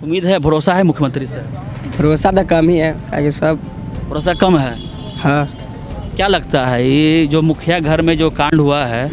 उम्मीद है, भरोसा है मुख्यमंत्री से? भरोसा तो कम ही है, ताकि सब भरोसा कम है। हाँ। क्या लगता है ये जो मुखिया घर में जो कांड हुआ है,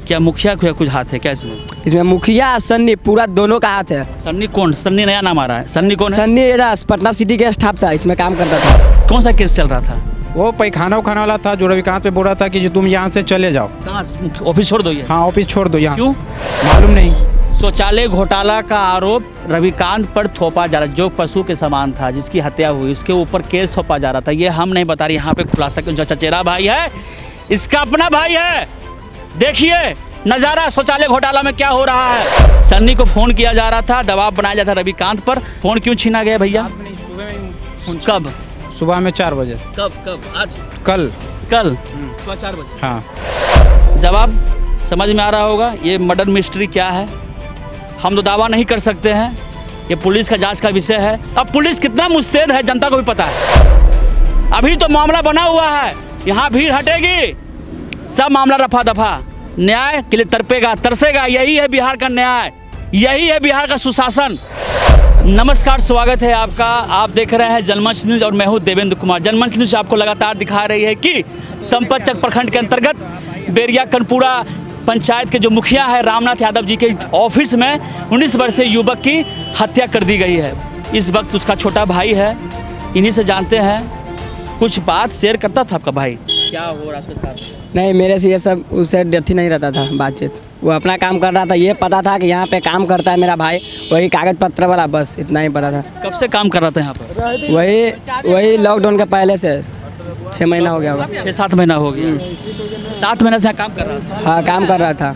क्या मुखिया का कुछ हाथ है क्या इसमें? इसमें मुखिया सन्नी पूरा दोनों का हाथ है। सन्नी कौन? सन्नी नया नाम आ रहा है। सन्नी कौन है? सन्नी पटना सिटी के स्टाफ था, इसमें काम करता था। कौन सा केस चल रहा था? वो पैखाना उखाना वाला था जो रविकांत पे बोल रहा था कि जो तुम यहाँ से चले जाओ। कहाँ? ऑफिस छोड़ दो ये? हाँ, ऑफिस छोड़ दो यहाँ। क्यों? मालूम नहीं। शौचालय घोटाला का आरोप रविकांत पर थोपा जा रहा, जो पशु के समान था, जिसकी हत्या हुई, उसके ऊपर केस थोपा जा रहा था। ये हम नहीं बता रहे, यहाँ पे खुलासा जो चचेरा भाई है, इसका अपना भाई है। देखिए नज़ारा शौचालय घोटाला में क्या हो रहा है। सन्नी को फोन किया जा रहा था, दबाव बनाया जाता रविकांत पर। फोन क्यों छीना गया भैया? कब? सुबह में 4 बजे। कब? आज? कल सुबह 4 बजे। हाँ। जवाब समझ में आ रहा होगा। ये मर्डर मिस्ट्री क्या है हम तो दावा नहीं कर सकते हैं, ये पुलिस का जांच का विषय है। अब पुलिस कितना मुस्तैद है जनता को भी पता है। अभी तो मामला बना हुआ है, यहाँ भीड़ हटेगी, सब मामला रफा दफा। न्याय के लिए तड़पेगा तरसेगा, यही है बिहार का न्याय, यही है बिहार का सुशासन। नमस्कार, स्वागत है आपका। आप देख रहे हैं जनमंच न्यूज और मैं हूं देवेंद्र कुमार। जनमंच न्यूज आपको लगातार दिखा रही है कि संपतचक प्रखंड के अंतर्गत बेरिया कनपुरा पंचायत के जो मुखिया है रामनाथ यादव जी के ऑफिस में 19 वर्षीय युवक की हत्या कर दी गई है। इस वक्त उसका छोटा भाई है, इन्हीं से जानते हैं। कुछ बात शेयर करता था आपका भाई, क्या हो रहा उसके साथ? नहीं, मेरे से ये सब उससे डेथ ही नहीं रहता था बातचीत। वो अपना काम कर रहा था, ये पता था कि यहाँ पे काम करता है मेरा भाई, वही कागज पत्र वाला, बस इतना ही पता था। कब से काम कर रहा था यहाँ पर? वही लॉकडाउन के पहले से 6 महीना हो गया होगा। 6-7 महीना हो गया। 7 महीने से यहाँ काम कर रहा था? हाँ, काम कर रहा था।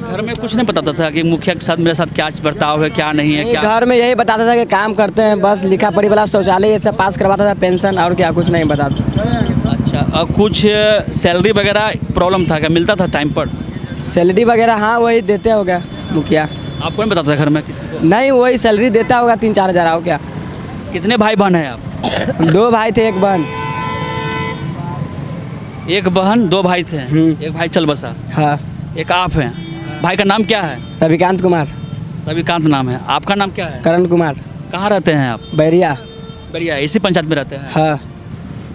घर में कुछ नहीं बताता था कि मुखिया के साथ मेरे साथ क्या बर्ताव है, क्या नहीं है? क्या घर में यही बताता था कि काम करते हैं, बस लिखा पढ़ी वाला शौचालय ये सब पास करवाता था, पेंशन, और क्या कुछ नहीं बताता। अच्छा, और कुछ सैलरी वगैरह प्रॉब्लम था क्या? मिलता था टाइम पर? सैलरी वगैरह हाँ वही देते होगा मुखिया। आपको नहीं बताता था घर में किसी को? नहीं, वही सैलरी देता होगा 3-4 हज़ार। हो क्या? कितने भाई बहन हैं आप? 2 भाई थे, 1 बहन। 1 बहन 2 भाई थे। एक भाई चल बसा। हाँ। एक आप हैं। भाई का नाम क्या है? रविकांत कुमार। रविकांत नाम है। आपका नाम क्या है? करण कुमार। कहाँ रहते हैं आप? बैरिया। बढ़िया, इसी पंचायत में रहते हैं? हाँ।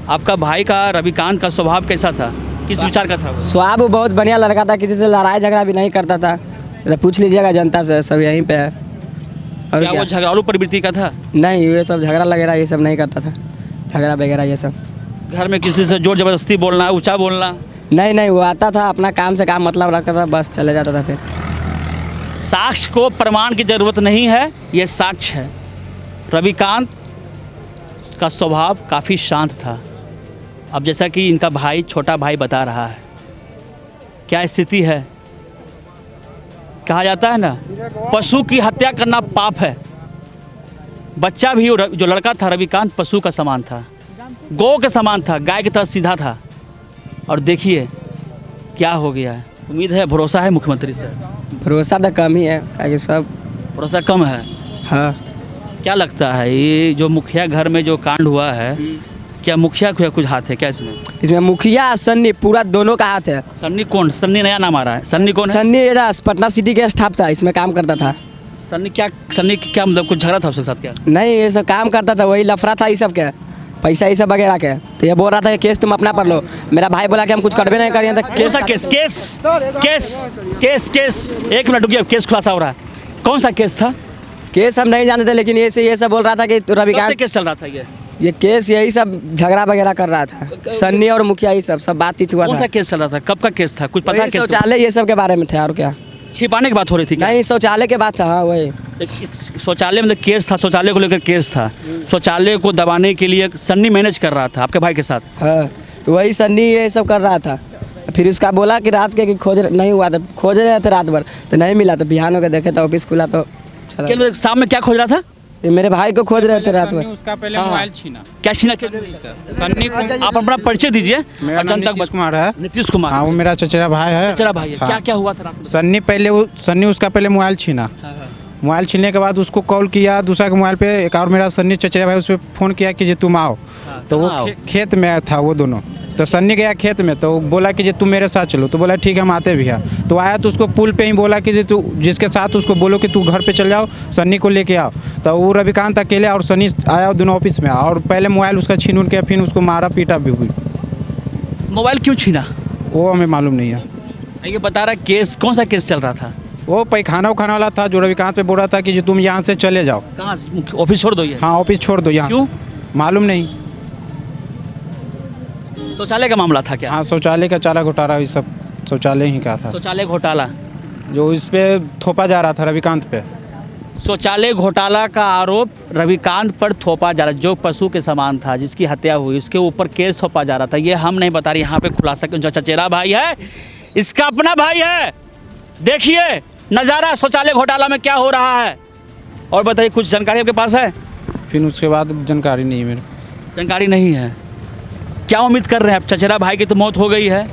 आपका भाई का रविकांत का स्वभाव कैसा था, किस विचार का था वो? स्वभाव बहुत बढ़िया लड़का था, किसी से लड़ाई झगड़ा भी नहीं करता था। तो पूछ लीजिएगा जनता से, सब यहीं पे है। और क्या क्या? वो झगड़ालू प्रवृत्ति का था? नहीं, ये सब झगड़ा वगैरह ये सब नहीं करता था, झगड़ा वगैरह ये सब। घर में किसी से जोर जबरदस्ती बोलना, ऊंचा बोलना? नहीं, वो आता था अपना काम से काम मतलब रखता था, बस चले जाता था। फिर साक्ष्य को प्रमाण की जरूरत नहीं है, ये साक्ष्य है। रविकांत का स्वभाव काफ़ी शांत था। अब जैसा कि इनका भाई, छोटा भाई बता रहा है, क्या स्थिति है। कहा जाता है ना, पशु की हत्या करना पाप है। बच्चा भी जो लड़का था रविकांत पशु का समान था, गौ के समान था, गाय की तरह सीधा था। और देखिए क्या हो गया है। उम्मीद है, भरोसा है मुख्यमंत्री से? भरोसा तो कम ही है, ताकि सब भरोसा कम है। हाँ। क्या लगता है ये जो मुखिया घर में जो कांड हुआ है, क्या मुखिया का कुछ हाथ है क्या इसमें? इसमें मुखिया सन्नी पूरा दोनों का हाथ है। सन्नी कौन? सन्नी नया नाम आ रहा है। सन्नी कौन है? सन्नी पटना सिटी के स्टाफ था, इसमें काम करता था। सन्नी क्या मतलब कुछ झगड़ा था उसके साथ क्या? नहीं, ये सब काम करता था, वही लफड़ा था ये सब के, पैसा ये सब वगैरह के। तो ये बोल रहा था कि केस तुम अपना पढ़ लो। मेरा भाई बोला कि हम कुछ करबे नहीं करिए। कौन सा case? Case case case case 1 minute रुकिए, केस खुलासा हो रहा है। कौन सा केस था? केस हम नहीं जानते थे, लेकिन ये सब बोल रहा था कि रविकांत केस चल रहा था ये केस यही सब झगड़ा वगैरह कर रहा था। सन्नी और मुखिया ये सब बातचीत हुआ था। कौन सा केस चल रहा था? कब का केस था? कुछ पता? शौचालय ये सब के बारे में था। और क्या छिपाने की बात हो रही थी क्या? नहीं, शौचालय के बात था। हाँ, वही शौचालय में केस था, शौचालय को लेकर केस था। शौचालय को दबाने के लिए सन्नी मैनेज कर रहा था आपके भाई के साथ? हाँ, तो वही सन्नी ये सब कर रहा था। फिर उसका बोला कि रात के कि खोज नहीं हुआ था, खोज रहे थे रात भर, तो नहीं मिला। तो बिहान होकर देखे तो ऑफिस खुला तो शाम में क्या खोज रहा था? ये मेरे भाई को खोज रहे थे रात भर। उसका पहले मोबाइल छीना। क्या छीना? सन्नी को आप अपना परिचय दीजिए। नीतीश कुमार है। नीतीश कुमार। हाँ, वो मेरा चचेरा भाई है। चचेरा भाई है। हाँ। क्या हुआ था रात में? सन्नी उसका पहले मोबाइल छीना। मोबाइल छीनने के बाद उसको कॉल किया दूसरा के मोबाइल पे, एक और मेरा सन्नी चचेरा भाई उस पर फ़ोन किया कि जी तुम आओ। तो वो खेत में था वो दोनों। तो सन्नी गया खेत में, तो बोला कि जी तुम मेरे साथ चलो, तो बोला ठीक है हम आते भी हैं। तो आया तो उसको पुल पे ही बोला कि जी तू जिसके साथ उसको बोलो कि तू घर पे चल जाओ, सन्नी को लेके आओ। तो वो रविकांत अकेले और सन्नी आया, दोनों ऑफिस में, और पहले मोबाइल उसका छीन उन के फिर उसको मारा पीटा भी हुई। मोबाइल क्यों छीना? वो हमें मालूम नहीं है। ये बता रहा केस, कौन सा केस चल रहा था? वो पैखाना उखाना वाला था जो रविकांत पे बोल रहा था कि जी तुम यहाँ से चले जाओ। कहाँ ऑफिस छोड़ दो ये? हाँ ऑफिस छोड़ दो यहाँ। क्यों? मालूम नहीं। शौचालय का मामला था क्या? हाँ शौचालय का चारा घोटाला, ये सब शौचालय ही का था, शौचालय घोटाला जो इस पे थोपा जा रहा था रविकांत पे। शौचालय घोटाला का आरोप रविकांत पर थोपा जा रहा, जो पशु के समान था जिसकी हत्या हुई, उसके ऊपर केस थोपा जा रहा था। ये हम नहीं बता रहे, यहाँ पे खुलासा जो चचेरा भाई है इसका अपना भाई है। देखिए नज़ारा शौचालय घोटाला में क्या हो रहा है। और बताइए कुछ जानकारी आपके पास है? फिर उसके बाद जानकारी नहीं है मेरे पास। जानकारी नहीं है। क्या उम्मीद कर रहे हैं आप? चचेरा भाई की तो मौत हो गई है,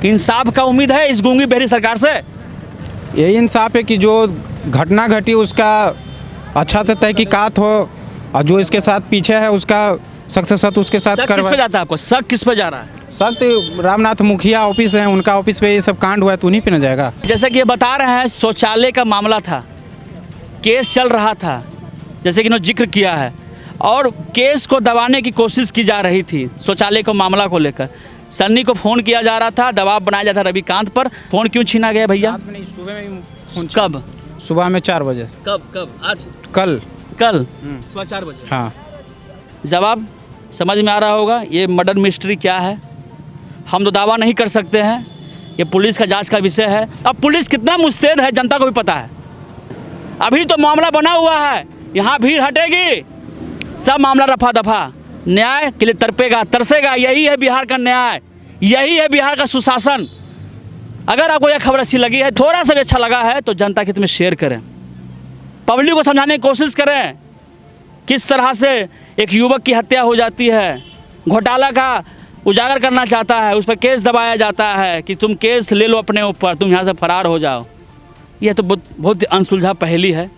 इंसाफ का उम्मीद है इस गूंगी बहरी सरकार से? यही इंसाफ है कि जो घटना घटी उसका अच्छा से तहकीकात हो, और जो इसके साथ पीछे है उसका सख्त से सख्त उसके साथ शक किस पे जाता है आपको? शक किस पे जा रहा है? सख्त रामनाथ मुखिया ऑफिस है, उनका ऑफिस पे ये सब कांड हुआ है तो उन्हीं पे न जाएगा। जैसे कि ये बता रहे हैं शौचालय का मामला था, केस चल रहा था जैसे कि इन्होंने जिक्र किया है, और केस को दबाने की कोशिश की जा रही थी शौचालय को मामला को लेकर। सन्नी को फ़ोन किया जा रहा था, दबाव बनाया जाता रविकांत पर। फ़ोन क्यों छीना गया भैया? सुबह में कब? सुबह में 4 बजे। कब? आज? कल सुबह 4 बजे। हाँ। जवाब समझ में आ रहा होगा ये मर्डर मिस्ट्री क्या है। हम तो दावा नहीं कर सकते हैं, ये पुलिस का जांच का विषय है। अब पुलिस कितना मुस्तैद है जनता को भी पता है। अभी तो मामला बना हुआ है, यहाँ भीड़ हटेगी, सब मामला रफा दफा, न्याय के लिए तड़पेगा तरसेगा। यही है बिहार का न्याय, यही है बिहार का सुशासन। अगर आपको यह खबर अच्छी लगी है, थोड़ा सा भी अच्छा लगा है, तो जनता के हित में शेयर करें, पब्लिक को समझाने की कोशिश करें किस तरह से एक युवक की हत्या हो जाती है। घोटाला का उजागर करना चाहता है, उस पर केस दबाया जाता है कि तुम केस ले लो अपने ऊपर, तुम यहाँ से फरार हो जाओ। यह तो बहुत अनसुलझा पहेली है।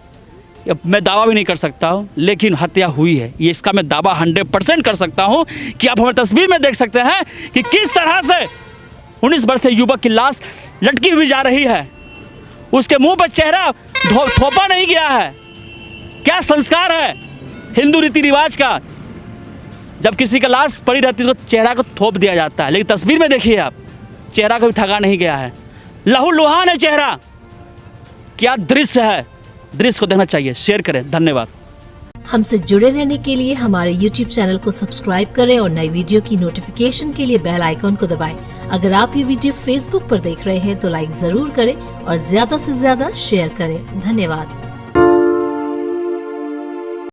मैं दावा भी नहीं कर सकता हूँ, लेकिन हत्या हुई है, ये इसका मैं दावा 100% कर सकता हूँ कि आप हमारी तस्वीर में देख सकते हैं कि किस तरह से 19 वर्षीय युवक की लाश लटकी हुई जा रही है। उसके मुंह पर चेहरा थोपा नहीं गया है। क्या संस्कार है हिंदू रीति रिवाज का, जब किसी का लाश पड़ी रहती है तो चेहरा को थोप दिया जाता है, लेकिन तस्वीर में देखिए आप, चेहरा को भी ठगा नहीं गया है, लहू लुहान है चेहरा। क्या दृश्य है, दृश्य को देखना चाहिए। शेयर करें, धन्यवाद। हमसे जुड़े रहने के लिए हमारे YouTube चैनल को सब्सक्राइब करें और नई वीडियो की नोटिफिकेशन के लिए बेल आइकॉन को दबाएं। अगर आप ये वीडियो Facebook पर देख रहे हैं तो लाइक जरूर करें और ज्यादा से ज्यादा शेयर करें। धन्यवाद।